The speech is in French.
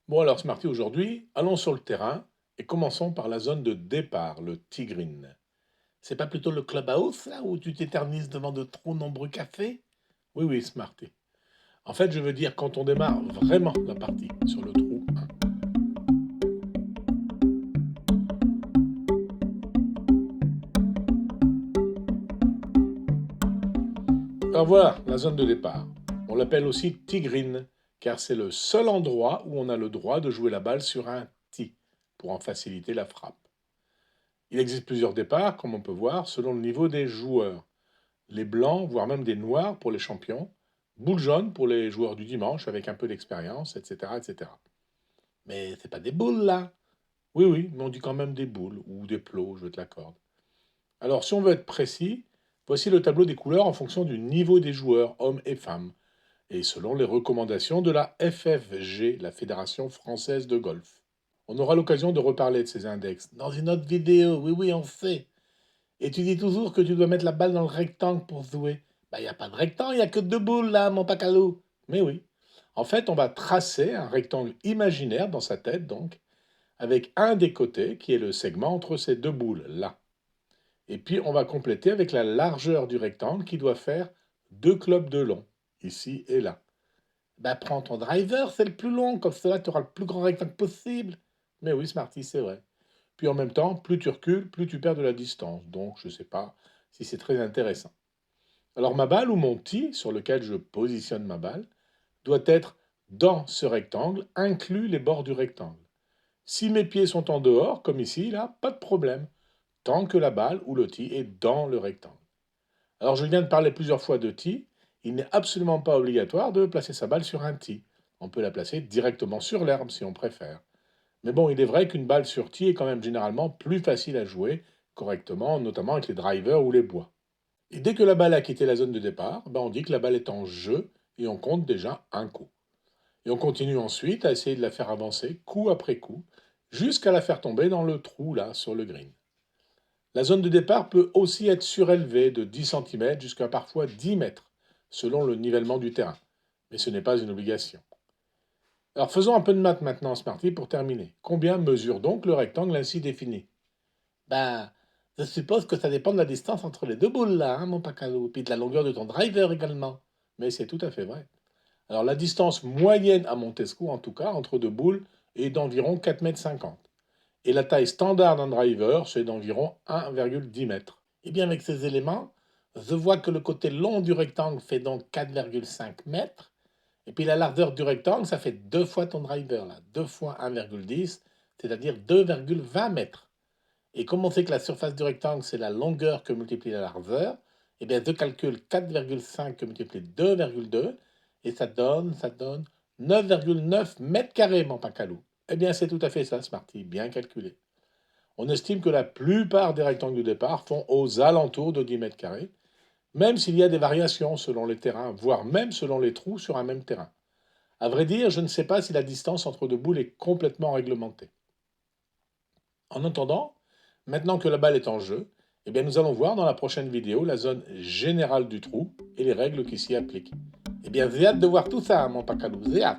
Bon alors Smarty, aujourd'hui, allons sur le terrain et commençons par la zone de départ, le tee green. C'est pas plutôt le clubhouse là où tu t'éternises devant de trop nombreux cafés? Oui, oui, Smarty. En fait, je veux dire quand on démarre vraiment la partie sur le trou 1. Alors voilà, la zone de départ. On l'appelle aussi tee green, car c'est le seul endroit où on a le droit de jouer la balle sur un tee, pour en faciliter la frappe. Il existe plusieurs départs, comme on peut voir, selon le niveau des joueurs. Les blancs, voire même des noirs pour les champions, boules jaunes pour les joueurs du dimanche avec un peu d'expérience, etc., etc. Mais c'est pas des boules là. Oui, oui, mais on dit quand même des boules ou des plots, je te l'accorde. Alors, si on veut être précis, voici le tableau des couleurs en fonction du niveau des joueurs, hommes et femmes, et selon les recommandations de la FFG, la Fédération française de golf. On aura l'occasion de reparler de ces index dans une autre vidéo, oui, oui, on sait. Et tu dis toujours que tu dois mettre la balle dans le rectangle pour jouer. Bah, il n'y a pas de rectangle, il n'y a que deux boules là, mon pacalou. Mais oui. En fait, on va tracer un rectangle imaginaire dans sa tête, donc, avec un des côtés qui est le segment entre ces deux boules là. Et puis, on va compléter avec la largeur du rectangle qui doit faire deux clubs de long, ici et là. Bah, prends ton driver, c'est le plus long, comme cela tu auras le plus grand rectangle possible. Mais oui, Smarty, c'est vrai. Puis en même temps, plus tu recules, plus tu perds de la distance. Donc, je ne sais pas si c'est très intéressant. Alors, ma balle ou mon tee, sur lequel je positionne ma balle, doit être dans ce rectangle, inclus les bords du rectangle. Si mes pieds sont en dehors, comme ici, là, pas de problème, tant que la balle ou le tee est dans le rectangle. Alors, je viens de parler plusieurs fois de tee. Il n'est absolument pas obligatoire de placer sa balle sur un tee. On peut la placer directement sur l'herbe si on préfère. Mais bon, il est vrai qu'une balle sur tee est quand même généralement plus facile à jouer correctement, notamment avec les drivers ou les bois. Et dès que la balle a quitté la zone de départ, ben on dit que la balle est en jeu et on compte déjà un coup. Et on continue ensuite à essayer de la faire avancer coup après coup jusqu'à la faire tomber dans le trou là sur le green. La zone de départ peut aussi être surélevée de 10 cm jusqu'à parfois 10 mètres selon le nivellement du terrain. Mais ce n'est pas une obligation. Alors faisons un peu de maths maintenant, Smarty, pour terminer. Combien mesure donc le rectangle ainsi défini? Ben, je suppose que ça dépend de la distance entre les deux boules là, hein, mon pacalo, puis de la longueur de ton driver également. Mais c'est tout à fait vrai. Alors la distance moyenne à Montesco, en tout cas, entre deux boules, est d'environ 4,50 m. Et la taille standard d'un driver, c'est d'environ 1,10 m. Et bien avec ces éléments, je vois que le côté long du rectangle fait donc 4,5 mètres. Et puis la largeur du rectangle, ça fait deux fois ton driver, là. 2 fois 1,10, c'est-à-dire 2,20 mètres. Et comme on sait que la surface du rectangle, c'est la longueur que multiplie la largeur, eh bien, je calcule 4,5 que multiplie 2,2, et ça donne 9,9 mètres carrés, mon pacalou. Eh bien, c'est tout à fait ça, Smarty, bien calculé. On estime que la plupart des rectangles de départ font aux alentours de 10 mètres carrés, même s'il y a des variations selon les terrains, voire même selon les trous sur un même terrain. À vrai dire, je ne sais pas si la distance entre deux boules est complètement réglementée. En attendant, maintenant que la balle est en jeu, eh bien nous allons voir dans la prochaine vidéo la zone générale du trou et les règles qui s'y appliquent. Eh bien, j'ai hâte de voir tout ça, mon pacalou, j'ai hâte.